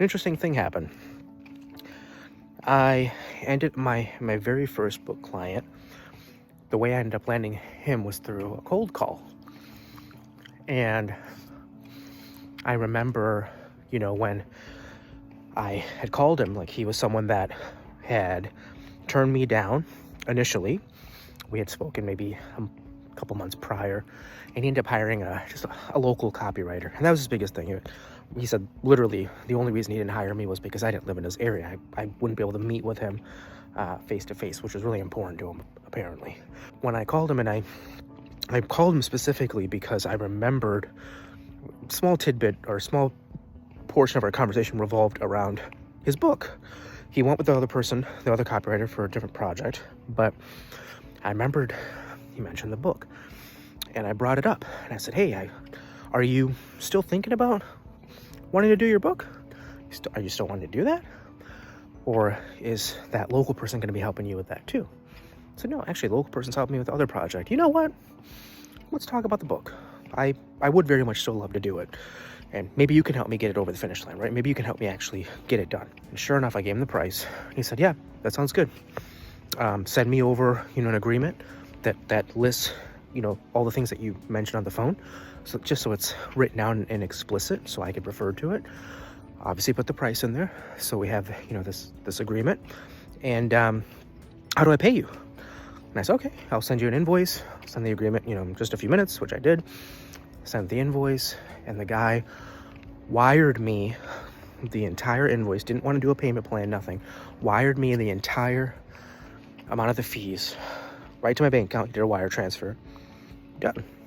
interesting thing happened. I ended my very first book client. The way I ended up landing him was through a cold call. And I remember, when I had called him, like, he was someone that had turned me down initially. We had spoken maybe a couple months prior, and he ended up hiring just a local copywriter. And that was his biggest thing. He said literally the only reason he didn't hire me was because I didn't live in his area. I wouldn't be able to meet with him face to face, which was really important to him, apparently. When I called him, and I called him specifically because I remembered small tidbit or small portion of our conversation revolved around his book. He went with the other copywriter, for a different project, but I remembered he mentioned the book, and I brought it up, and I said, hey, are you still thinking about wanting to do your book? Are you still wanting to do that? Or is that local person going to be helping you with that too? So no, actually, the local person's helping me with the other project. You know what? Let's talk about the book. I would very much still love to do it. And maybe you can help me get it over the finish line, right? Maybe you can help me actually get it done. And sure enough, I gave him the price. He said, yeah, that sounds good. Send me over, an agreement that lists, all the things that you mentioned on the phone. So just so it's written down and explicit, so I could refer to it. Obviously put the price in there. So we have, this agreement. And how do I pay you? And I said, okay, I'll send you an invoice. I'll send the agreement, in just a few minutes, which I did. Sent the invoice, and the guy wired me the entire invoice. Didn't want to do a payment plan, nothing. Wired me the entire amount of the fees right to my bank account. Did a wire transfer. Done.